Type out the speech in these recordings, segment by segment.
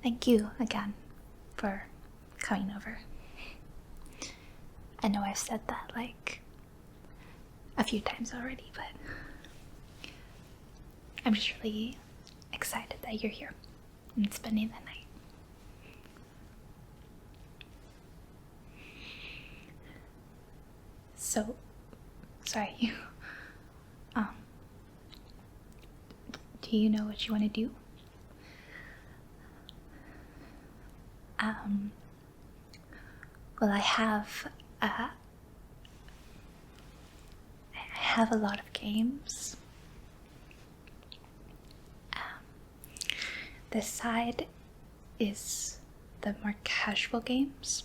Thank you again for coming over. I know I've said that like a few times already, but I'm just really excited that you're here and spending the night. So, sorry, do you know what you want to do? Well, I have a lot of games. This side is the more casual games.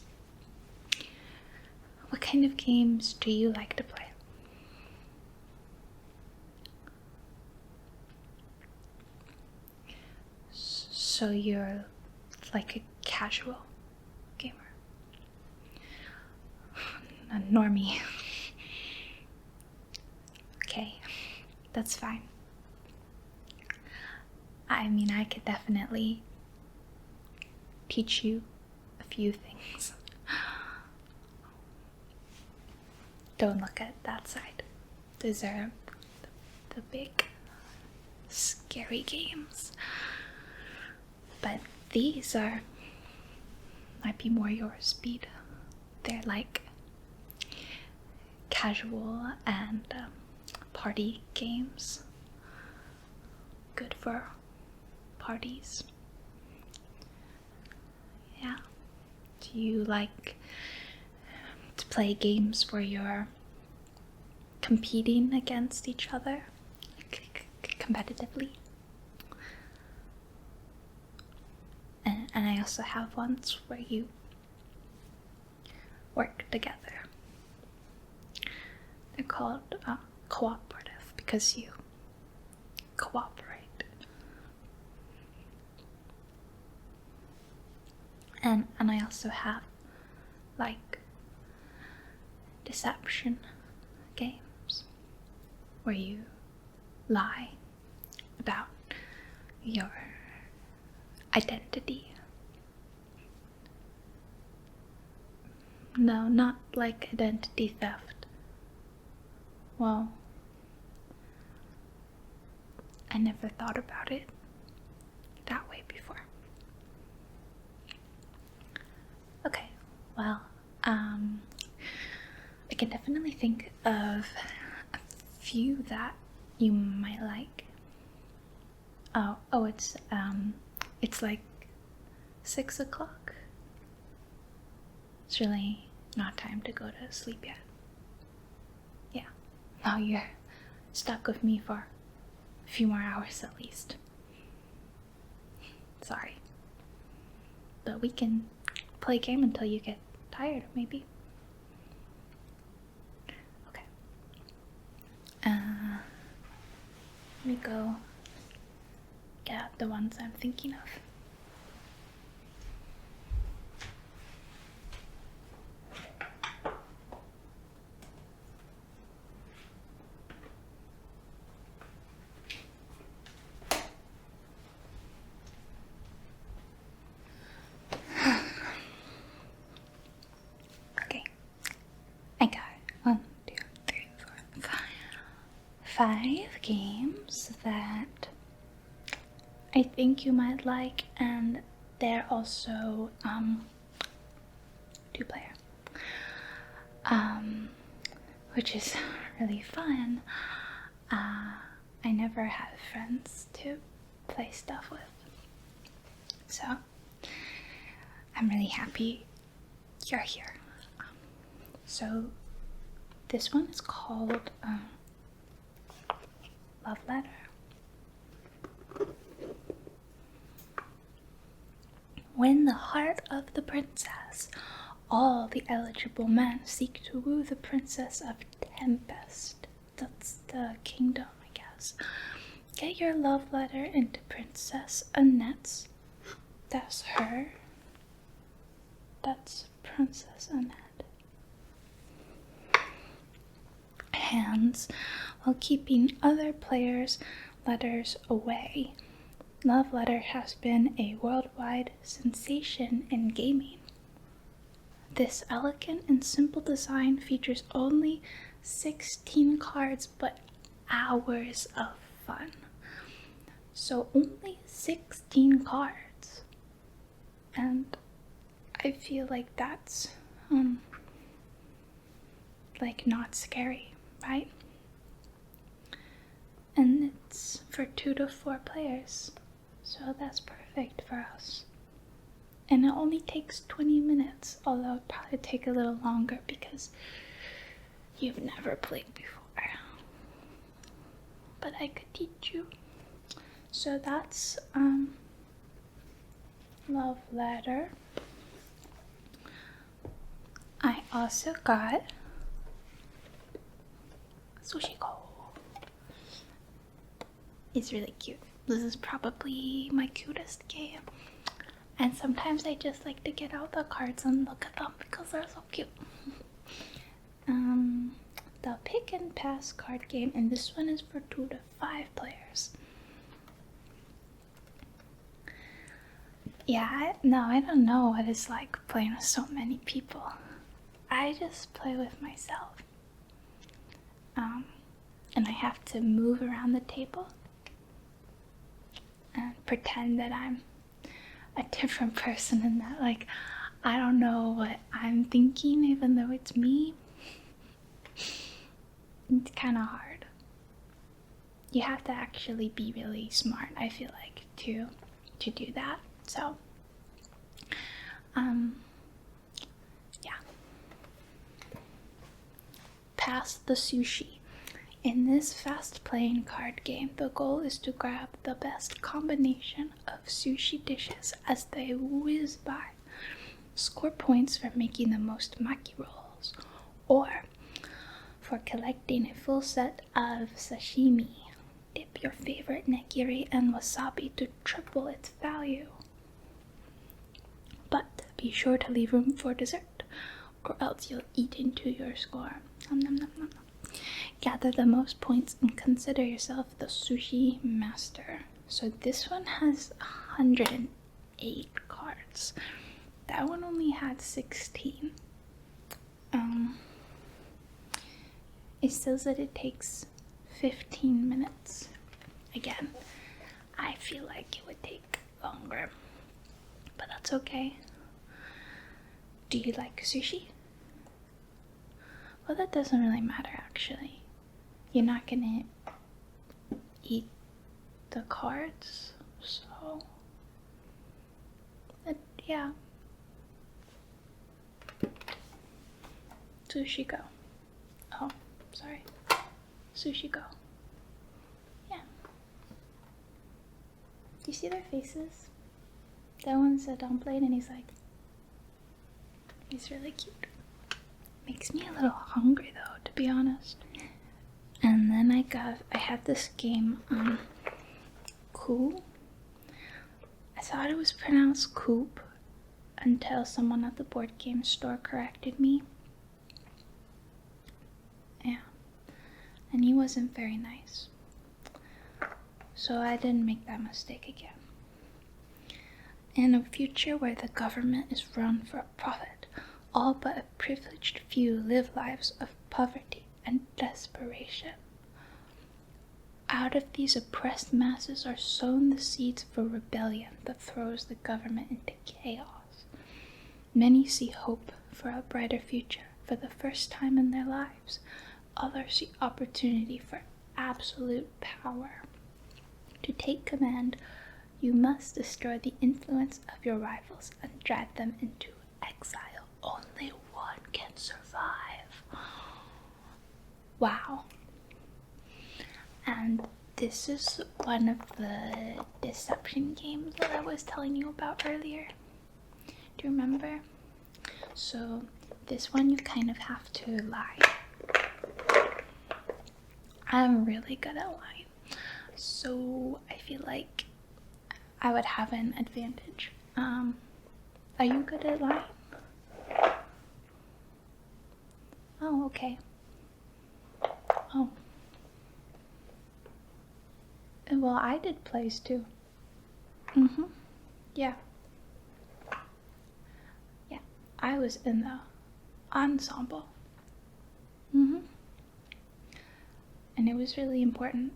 What kind of games do you like to play? So you're like a casual gamer. A normie. Okay, that's fine. I mean, I could definitely teach you a few things. Don't look at that side. Those are the big, scary games. But these might be more your speed. They're like casual and party games. Good for parties. Yeah. Do you like to play games where you're competing against each other competitively? And I also have ones where you work together. They're called cooperative because you cooperate. And I also have like deception games where you lie about your identity. No, not like identity theft. Well, I never thought about it that way before. Okay, well, I can definitely think of a few that you might like. Oh, it's like 6 o'clock. It's really not time to go to sleep yet. Yeah, now you're stuck with me for a few more hours at least. Sorry. But we can play a game until you get tired, maybe. Okay. Let me go get out the ones I'm thinking of. Okay, I got it. 1, 2, 3, 4, 5. 5 games that I think you might like, and they're also 2-player, which is really fun. I never had friends to play stuff with, so I'm really happy you're here. So this one is called Love Letter. When the heart of the princess, all the eligible men seek to woo the princess of Tempest. That's the kingdom, I guess. Get your love letter into Princess Annette's. That's her. That's Princess Annette. Hands while keeping other players' letters away. Love Letter has been a worldwide sensation in gaming. This elegant and simple design features only 16 cards, but hours of fun. So only 16 cards. And I feel like that's like not scary, right? And it's for 2 to 4 players, so that's perfect for us. And it only takes 20 minutes, although it'll probably take a little longer because you've never played before. But I could teach you. So that's Love Letter. I also got Sushiko. It's really cute. This is probably my cutest game. And sometimes I just like to get out the cards and look at them because they're so cute. The pick and pass card game, and this one is for 2 to 5 players. Yeah, I don't know what it's like playing with so many people. I just play with myself. And I have to move around the table and pretend that I'm a different person and that, like, I don't know what I'm thinking even though it's me. It's kind of hard. You have to actually be really smart, I feel like, to do that. So, yeah. Pass the sushi. In this fast-playing card game, the goal is to grab the best combination of sushi dishes as they whiz by. Score points for making the most maki rolls, or for collecting a full set of sashimi. Dip your favorite nigiri and wasabi to triple its value. But be sure to leave room for dessert, or else you'll eat into your score. Nom, nom, nom, nom. Gather the most points and consider yourself the sushi master. So this one has 108 cards. That one only had 16. It says that it takes 15 minutes. Again, I feel like it would take longer, but that's okay. Do you like sushi? Well, that doesn't really matter, actually. You're not gonna eat the cards, so yeah. Sushi go. Oh, sorry. Sushi go. Yeah. Do you see their faces? That one's a dumpling and he's really cute. Makes me a little hungry though, to be honest. And then I had this game, Coup. I thought it was pronounced Coop until someone at the board game store corrected me. Yeah. And he wasn't very nice. So I didn't make that mistake again. In a future where the government is run for profit, all but a privileged few live lives of poverty and desperation. Out of these oppressed masses are sown the seeds for rebellion that throws the government into chaos. Many see hope for a brighter future for the first time in their lives. Others see opportunity for absolute power. To take command, you must destroy the influence of your rivals and drag them into exile. Only one can survive. Wow. And this is one of the deception games that I was telling you about earlier. Do you remember? So this one you kind of have to lie. I'm really good at lying. So I feel like I would have an advantage. Are you good at lying? Oh, okay. Oh. Well, I did plays too. Yeah. Yeah. I was in the ensemble. And it was really important.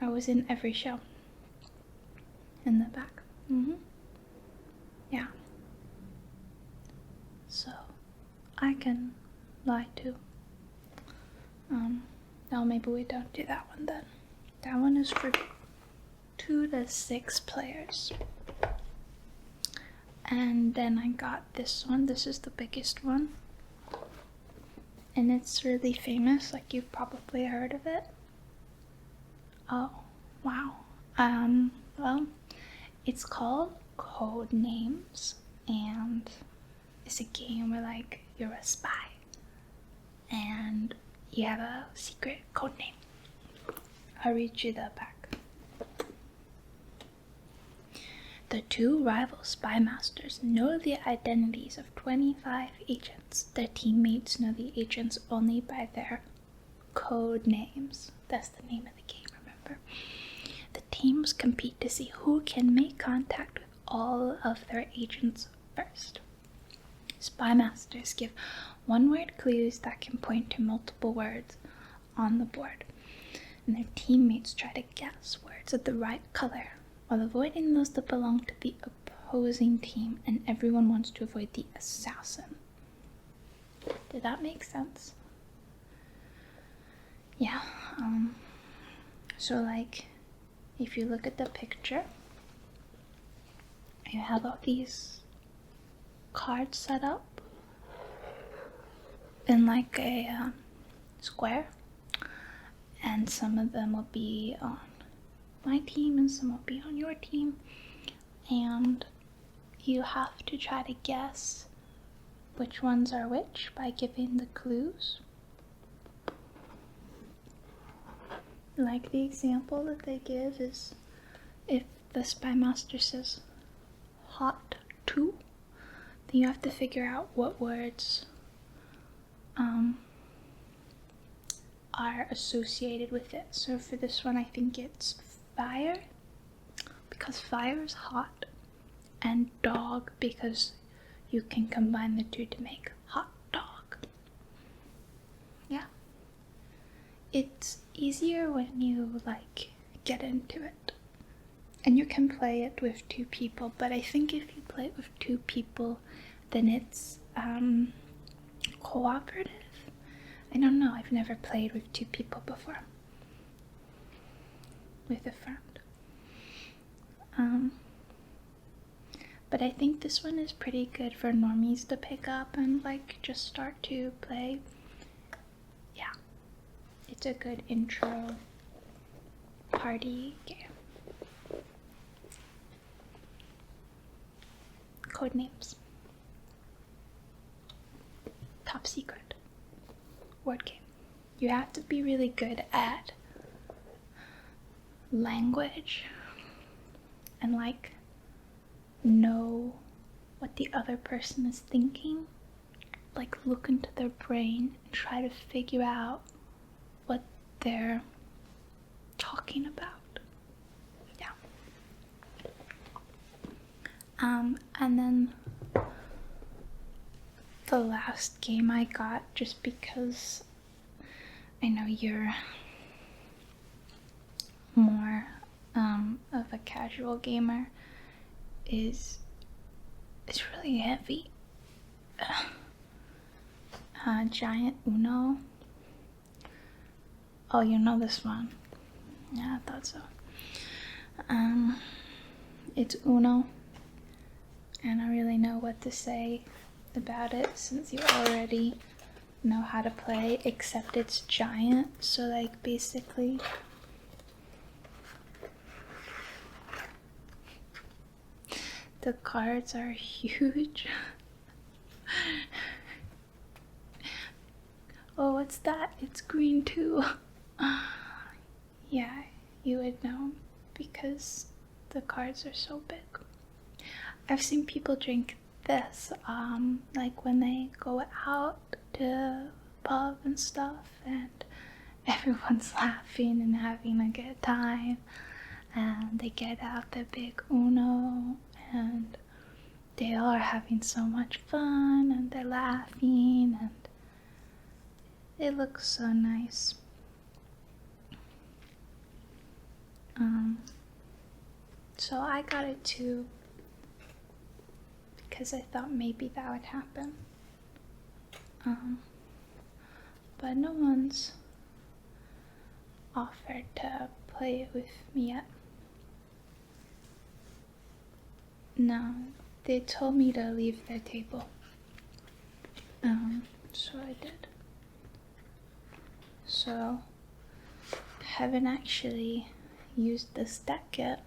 I was in every show. In the back. Yeah. So, I can lie too. No, maybe we don't do that one then. That one is for 2 to 6 players. And then I got this one. This is the biggest one. And it's really famous, like you've probably heard of it. Oh, wow. Well, it's called Code Names, and it's a game where, like, you're a spy, and you have a secret code name. I'll read you the back. The 2 rival spy masters know the identities of 25 agents. Their teammates know the agents only by their code names. That's the name of the game, remember? The teams compete to see who can make contact with all of their agents first. Spy masters give one-word clues that can point to multiple words on the board, and their teammates try to guess words of the right color while avoiding those that belong to the opposing team, and everyone wants to avoid the assassin. Did that make sense? Yeah, so like, if you look at the picture, you have all these cards set up in like a square, and some of them will be on my team and some will be on your team, and you have to try to guess which ones are which by giving the clues. Like the example that they give is, if the spy master says hot 2, then you have to figure out what words are associated with it. So for this one, I think it's fire, because fire is hot, and dog, because you can combine the 2 to make hot dog. Yeah. It's easier when you like get into it. And you can play it with 2 people, but I think if you play it with 2 people, then it's cooperative. I don't know, I've never played with 2 people before. With a friend. But I think this one is pretty good for normies to pick up and like just start to play. Yeah. It's a good intro party game. Code names. Top secret. Word game. You have to be really good at language and like know what the other person is thinking. Like look into their brain and try to figure out what they're talking about. Yeah. And then the last game I got, just because I know you're more of a casual gamer, is it's really heavy. Giant Uno. Oh, you know this one. Yeah, I thought so. It's Uno, and I really know what to say about it since you already know how to play, except it's giant, so like basically the cards are huge. Oh, what's that? It's green too. Yeah, you would know because the cards are so big. I've seen people drink this, like when they go out to pub and stuff, and everyone's laughing and having a good time. and they get out the big Uno, and they are having so much fun, and they're laughing, and it looks so nice. So I got it too, because I thought maybe that would happen. But no one's offered to play it with me yet. No, they told me to leave their table. So I did. So, haven't actually used this deck yet.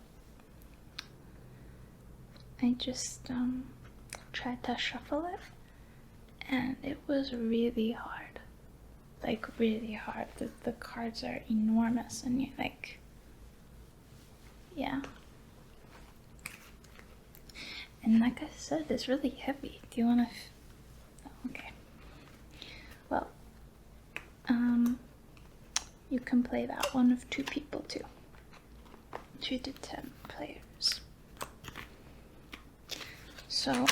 I just tried to shuffle it, and it was really hard. Like, really hard. The cards are enormous, and you're like, yeah. And like I said, it's really heavy. Do you want to? Okay. Well, you can play that one of 2 people too. 2 to 10 players. So,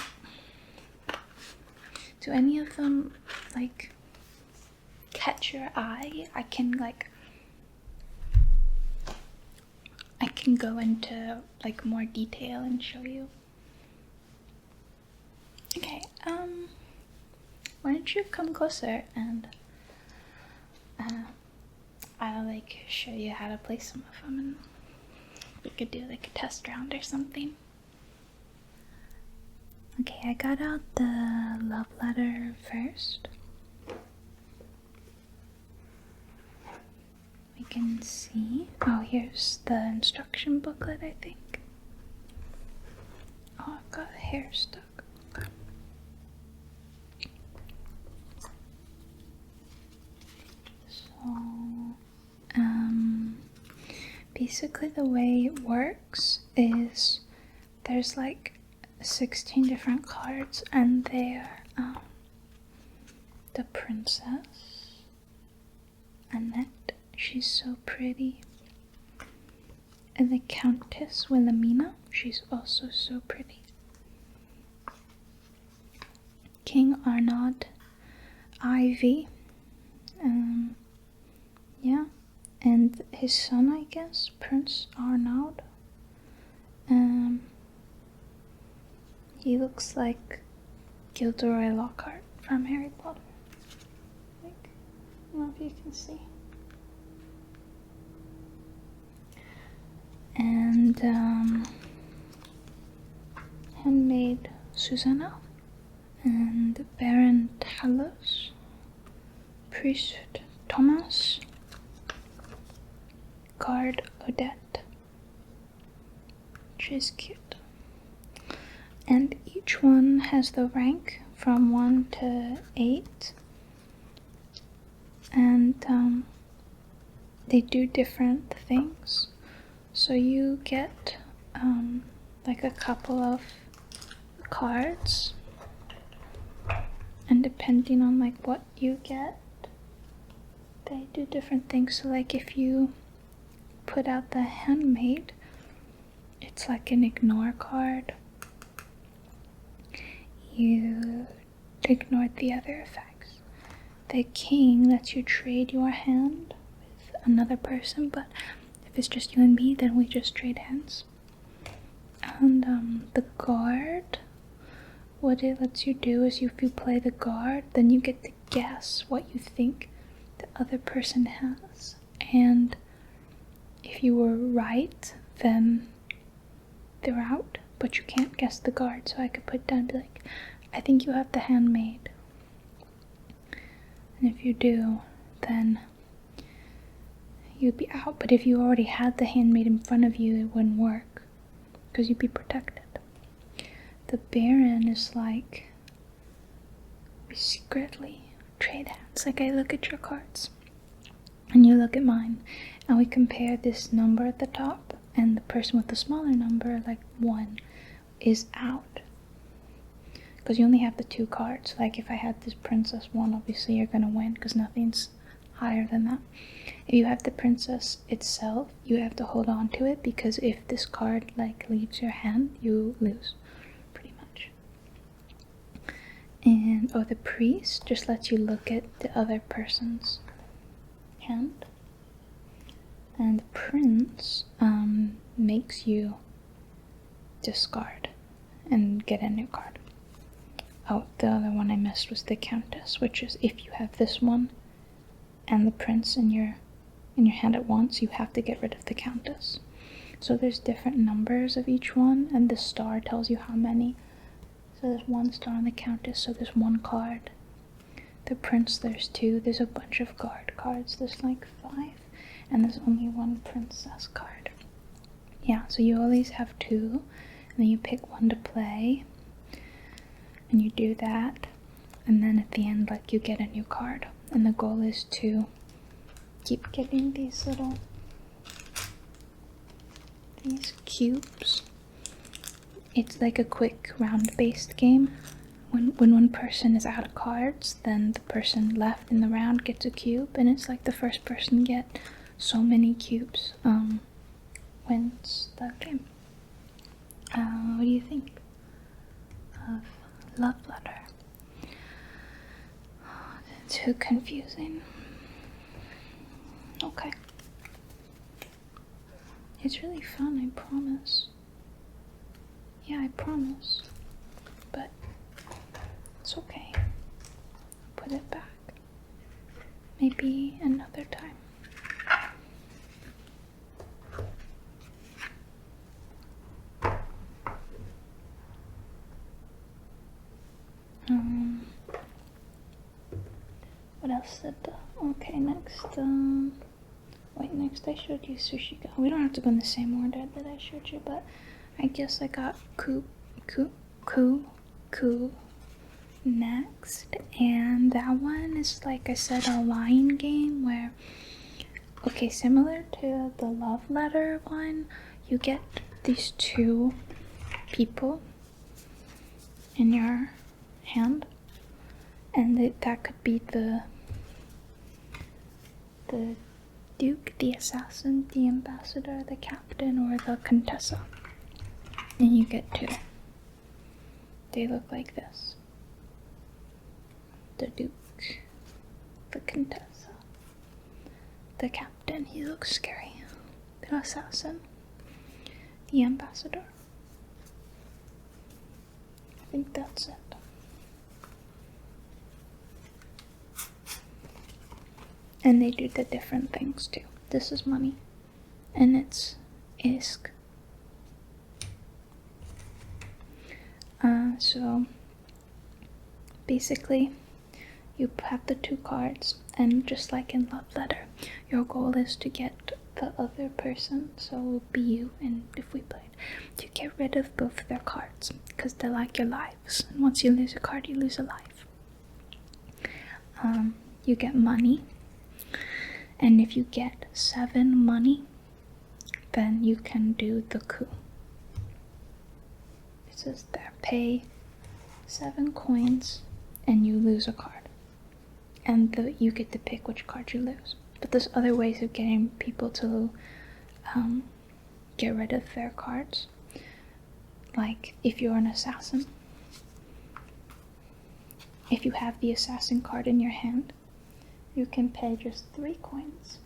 do any of them like catch your eye? I can go into like more detail and show you. Okay, why don't you come closer and I'll like show you how to play some of them, and we could do like a test round or something. Okay, I got out the love letter first. We can see, oh, here's the instruction booklet, I think. Oh, I've got hair stuck. Okay. So, basically the way it works is there's like 16 different cards, and they're the princess, Annette, she's so pretty, and the Countess Wilhelmina, she's also so pretty, King Arnaud Ivy, yeah, and his son, I guess, Prince Arnaud. He looks like Gilderoy Lockhart from Harry Potter. Like, I don't know if you can see. And handmaid Susanna, and Baron Talos, priest Thomas, guard Odette, which is cute. And each one has the rank from 1 to 8, and they do different things. So you get like a couple of cards, and depending on like what you get, they do different things. So like if you put out the handmaid, it's like an ignore card. You ignored the other effects. The king lets you trade your hand with another person, but if it's just you and me, then we just trade hands. And the guard, what it lets you do is if you play the guard, then you get to guess what you think the other person has. And if you were right, then they're out, but you can't guess the guard. So I could put down and be like, I think you have the handmaid. And if you do, then you'd be out. But if you already had the handmaid in front of you, it wouldn't work, because you'd be protected. The Baron is like, we secretly trade hands. Like, I look at your cards, and you look at mine, and we compare this number at the top, and the person with the smaller number, like 1, is out. Because you only have the 2 cards. Like, if I had this Princess 1, obviously you're gonna win, because nothing's higher than that. If you have the princess itself, you have to hold on to it, because if this card like leaves your hand, you lose, pretty much. And the priest just lets you look at the other person's hand, and the prince makes you discard and get a new card. Oh, the other one I missed was the countess, which is if you have this one and the prince in your hand at once, you have to get rid of the countess. So there's different numbers of each one, and the star tells you how many. So there's 1 star on the countess, so there's 1 card. The prince, there's 2. There's a bunch of guard cards. There's like 5, and there's only 1 princess card. Yeah, so you always have 2, and then you pick 1 to play, and you do that, and then at the end, like, you get a new card. And the goal is to keep getting these cubes. It's like a quick round-based game. When one person is out of cards, then the person left in the round gets a cube, and it's like the first person to get so many cubes wins the game. What do you think of Love Letter? Too confusing. Okay. It's really fun, I promise. Yeah, I promise. But it's okay. I'll put it back. Maybe another time. What else did okay, next, wait, next I showed you Sushi Go. We don't have to go in the same order that I showed you, but I guess I got Ku next, and that one is, like I said, a line game where, okay, similar to the Love Letter one, you get these 2 people in your hand, and that could be the duke, the assassin, the ambassador, the captain, or the contessa. And you get 2. They look like this. The duke, the contessa, the captain, he looks scary, the assassin, the ambassador. I think that's it. And they do the different things too. This is money, and it's isk. So basically, you have the 2 cards, and just like in Love Letter, your goal is to get the other person, so it will be you, and if we played, to get rid of both their cards, because they're like your lives, and once you lose a card, you lose a life. You get money, and if you get 7 money, then you can do the coup. It says there, pay 7 coins, and you lose a card. And you get to pick which card you lose. But there's other ways of getting people to get rid of their cards. Like, if you're an assassin, if you have the assassin card in your hand, you can pay just 3 coins,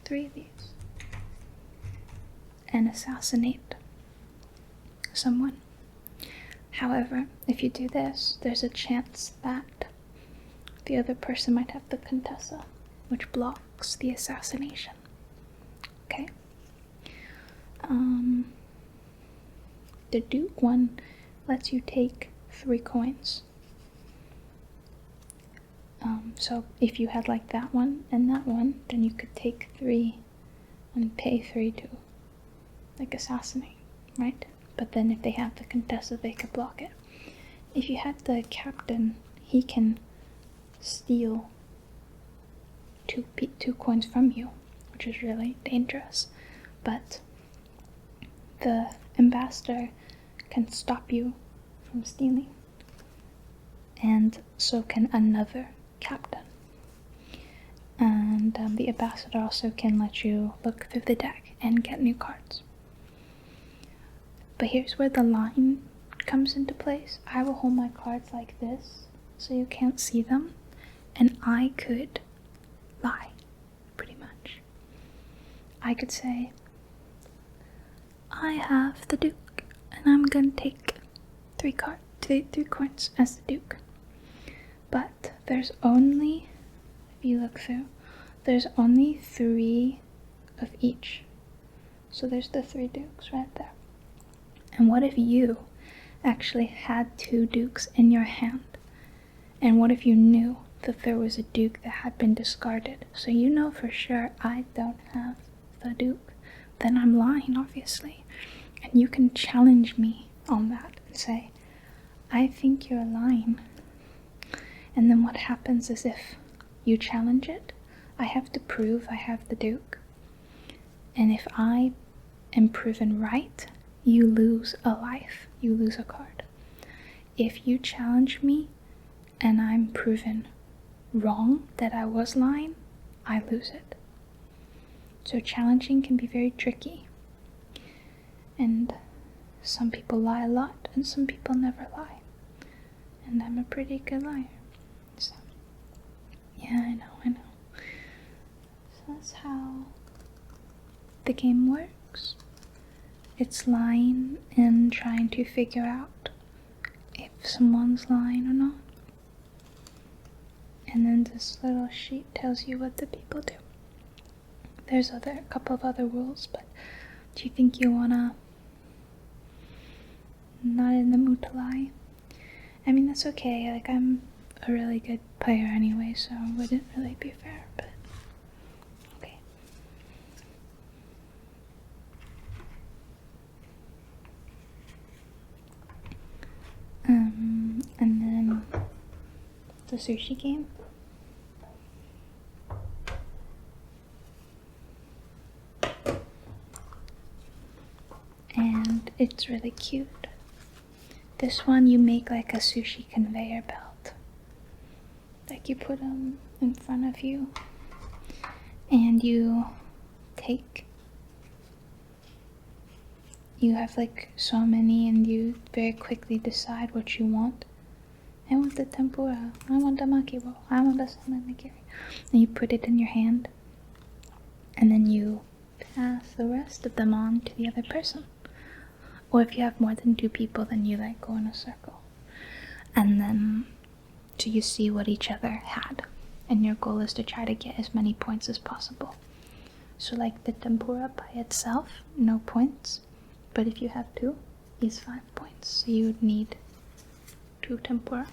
3 of these, and assassinate someone. However, if you do this, there's a chance that the other person might have the contessa, which blocks the assassination. Okay? The Duke one lets you take 3 coins. So if you had like that one and that one, then you could take 3 and pay 3 to like assassinate, right? But then if they have the contessa, they could block it. If you had the captain, he can steal 2 coins from you, which is really dangerous. But the ambassador can stop you from stealing, and so can another captain. and the ambassador also can let you look through the deck and get new cards. But here's where the line comes into place. I will hold my cards like this so you can't see them, and I could lie, pretty much. I could say, I have the Duke, and I'm gonna take three coins as the Duke. But there's only, if you look through, there's only 3 of each. So there's the 3 Dukes right there. And what if you actually had 2 Dukes in your hand? And what if you knew that there was a Duke that had been discarded? So you know for sure I don't have the Duke. Then I'm lying, obviously. And you can challenge me on that and say, I think you're lying. And then what happens is, if you challenge it, I have to prove I have the Duke. And if I am proven right, you lose a life, you lose a card. If you challenge me and I'm proven wrong that I was lying, I lose it. So challenging can be very tricky. And some people lie a lot and some people never lie. And I'm a pretty good liar. So, yeah, I know. So that's how the game works. It's lying and trying to figure out if someone's lying or not. And then this little sheet tells you what the people do. There's a couple of other rules, but do you think you wanna not in the mood to lie? I mean, that's okay. Like, I'm a really good player anyway, so it wouldn't really be fair, but okay. And then the sushi game. And it's really cute. This one you make like a sushi conveyor belt. Like you put them in front of you and you have like so many, and you very quickly decide what you want. I want the tempura, I want the maki roll, I want the salmon nigiri. And you put it in your hand, and then you pass the rest of them on to the other person. Or if you have more than 2 people, then you like go in a circle. And then so you see what each other had. And your goal is to try to get as many points as possible. So like the tempura by itself, no points. But if you have 2, is 5 points. So you would need 2 tempura.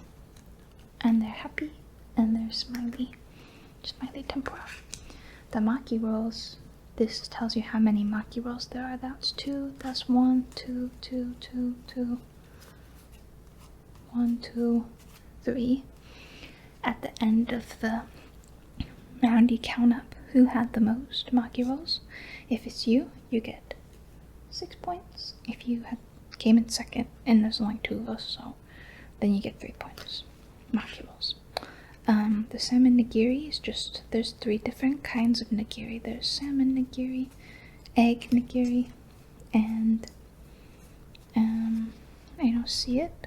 And they're happy and they're smiley tempura. The maki rolls, this tells you how many maki rolls there are. That's 2, that's 1, 2, 2, 2, 2, 1, 2, 3. At the end of the round, you count up who had the most maki rolls. If it's you, you get 6 points. If you came in second, and there's only 2 of us, so then you get 3 points. Maki rolls. The salmon nigiri is just, there's 3 different kinds of nigiri. There's salmon nigiri, egg nigiri, and I don't see it.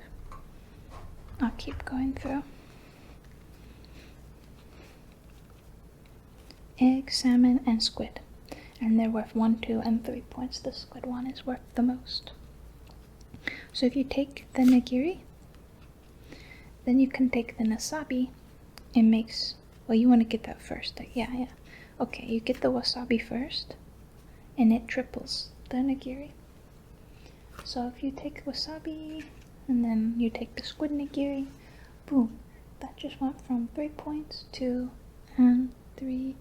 I'll keep going through. Egg, salmon, and squid. And they're worth 1, 2, and 3 points. The squid one is worth the most. So if you take the nigiri, then you can take the wasabi. It makes, well, you want to get that first. Yeah. Okay, you get the wasabi first, and it triples the nigiri. So if you take wasabi, and then you take the squid nigiri, boom, that just went from 3 points to 3,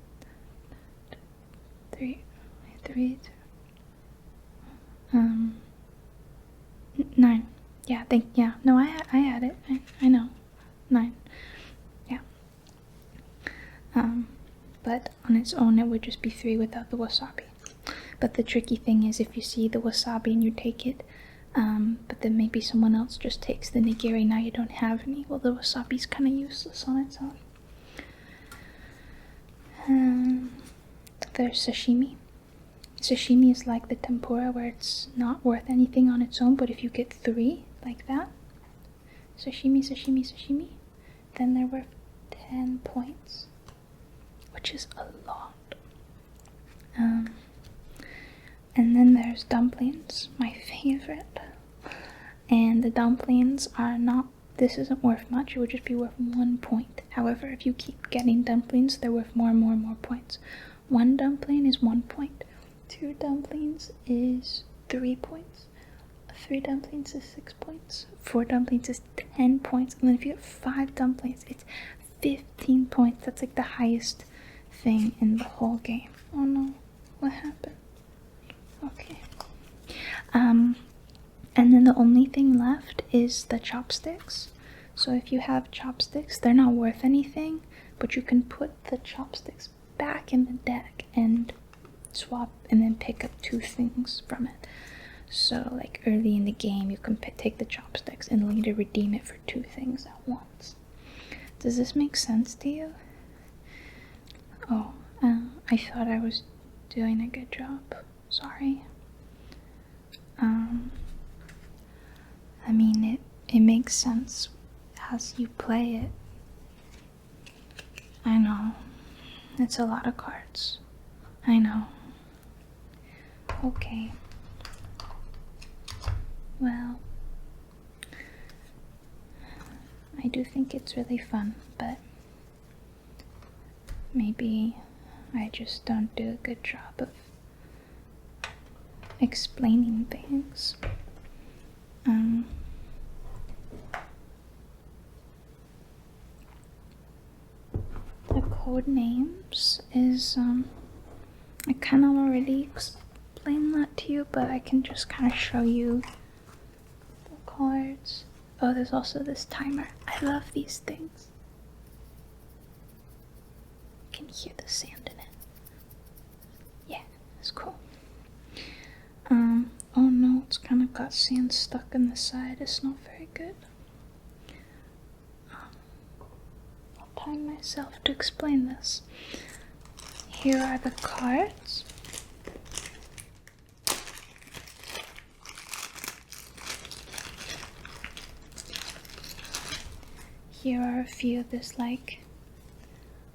9. Yeah, no, I had it. I know. 9. Yeah. But on its own, it would just be 3 without the wasabi. But the tricky thing is, if you see the wasabi and you take it, but then maybe someone else just takes the nigiri, now you don't have any. Well, the wasabi's kind of useless on its own. There's sashimi. Sashimi is like the tempura where it's not worth anything on its own, but if you get 3 like that, sashimi, sashimi, sashimi, then they're worth 10 points, which is a lot. And then there's dumplings, my favorite. And the dumplings are not, this isn't worth much, it would just be worth 1 point. However, if you keep getting dumplings, they're worth more and more and more points. 1 dumpling is 1 point. 2 dumplings is 3 points. 3 dumplings is 6 points. 4 dumplings is 10 points. And then if you get 5 dumplings, it's 15 points. That's like the highest thing in the whole game. Oh no, what happened? Okay. And then the only thing left is the chopsticks. So if you have chopsticks, they're not worth anything, but you can put the chopsticks back in the deck and swap and then pick up 2 things from it. So like early in the game, you can take the chopsticks and later redeem it for 2 things at once. Does this make sense to you? Oh, I thought I was doing a good job. Sorry. I mean, it makes sense as you play it. I know. It's a lot of cards. I know. Okay. Well, I do think it's really fun, but maybe I just don't do a good job of explaining things. The code names is, I kind of already explained that to you, but I can just kind of show you the cards. Oh, there's also this timer. I love these things. You can hear the sand in it. Yeah, it's cool. Oh no, it's kind of got sand stuck in the side. It's not very good. I'll time myself to explain this. Here are the cards. Here are a few of this, like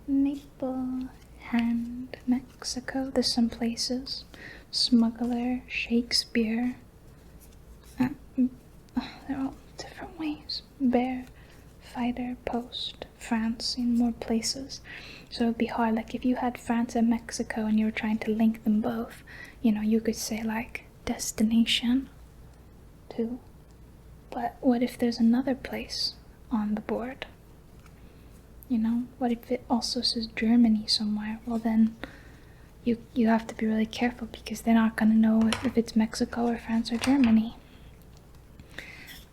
Maple, Hand, Mexico. There's some places. Smuggler, Shakespeare. They're all different ways. Bear, Fighter, Post, France, and more places. So it'd be hard. Like if you had France and Mexico and you were trying to link them both, you know, you could say like destination too. But what if there's another place on the board? You know, what if it also says Germany somewhere? Well then you have to be really careful because they're not gonna know if it's Mexico or France or Germany.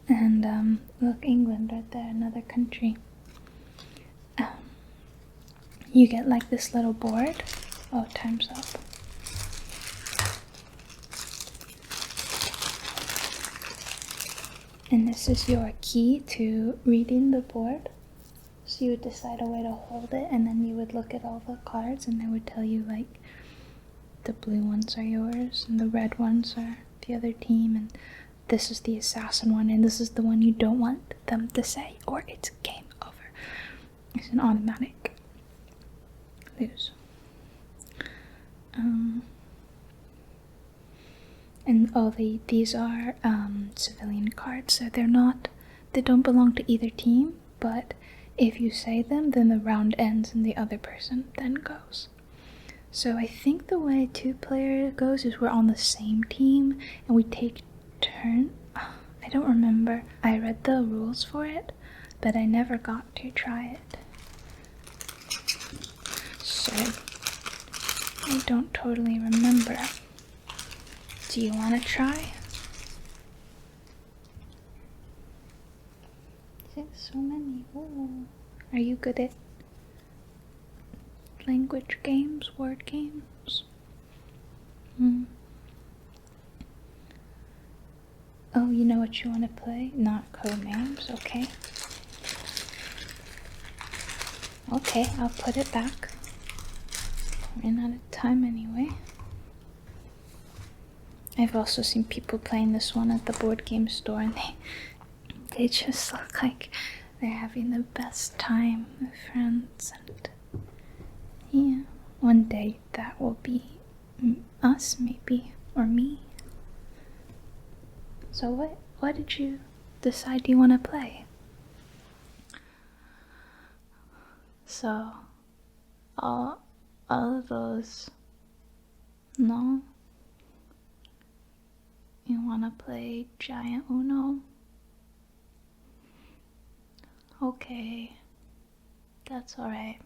And look, England right there, another country. You get like this little board. Oh, time's up. And this is your key to reading the board. So you would decide a way to hold it, and then you would look at all the cards, and they would tell you like the blue ones are yours, and the red ones are the other team, and this is the assassin one, and this is the one you don't want them to say, or it's game over. It's an automatic lose. And oh, these are civilian cards, so they don't belong to either team, but if you say them, then the round ends and the other person then goes. So I think the way 2-player goes is we're on the same team and we take turn. I don't remember. I read the rules for it, but I never got to try it. So I don't totally remember. Do you want to try? So many. Ooh. Are you good at language games, word games? Oh, you know what you want to play? Not code names, okay. Okay, I'll put it back. Ran out of time anyway. I've also seen people playing this one at the board game store, and they just look like they're having the best time with friends. And yeah, one day that will be us, maybe, or me. So what did you decide you want to play? So all of those, no? You want to play giant Uno? Okay, that's alright.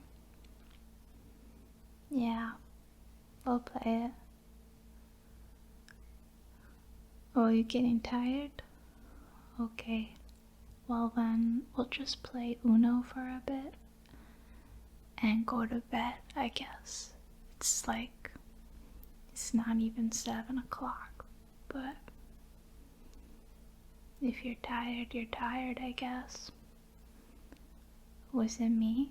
Yeah, we'll play it. Oh, you getting tired? Okay, well then we'll just play Uno for a bit and go to bed, I guess. It's not even 7 o'clock, but if you're tired, I guess. Was it me?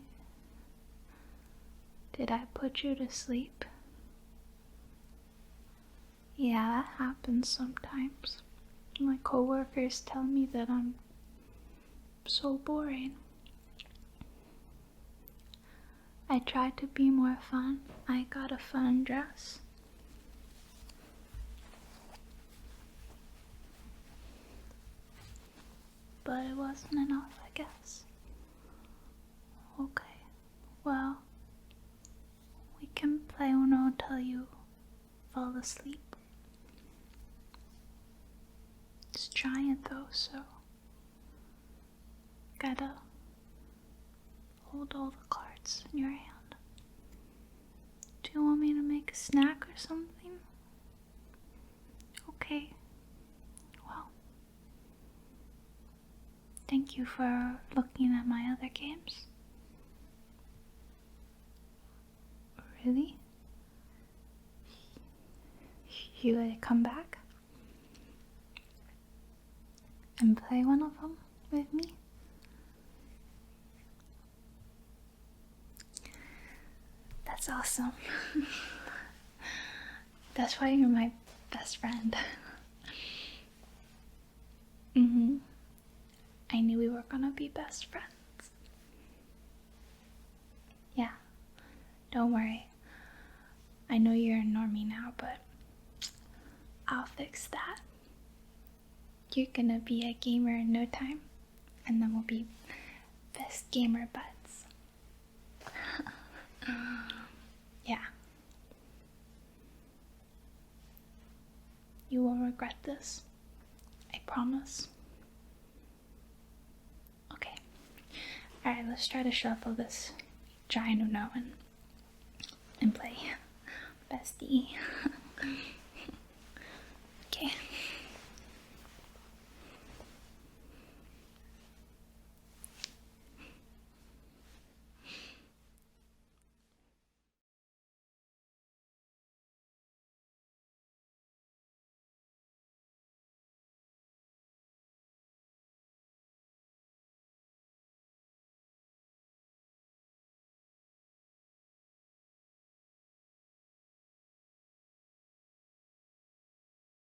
Did I put you to sleep? Yeah, that happens sometimes. My coworkers tell me that I'm so boring. I try to be more fun. I got a fun dress. But it wasn't enough, I guess. Okay, well, we can play Uno till you fall asleep. It's giant though, so gotta hold all the cards in your hand. Do you want me to make a snack or something? Okay, well, thank you for looking at my other games. Really? You gonna come back and play one of them with me? That's awesome. That's why you're my best friend. I knew we were gonna be best friends. Yeah, don't worry. I know you're a normie now, but I'll fix that. You're gonna be a gamer in no time, and then we'll be best gamer buds. Yeah. You won't regret this. I promise. Okay. Alright, let's try to shuffle this giant Uno and play bestie. Okay.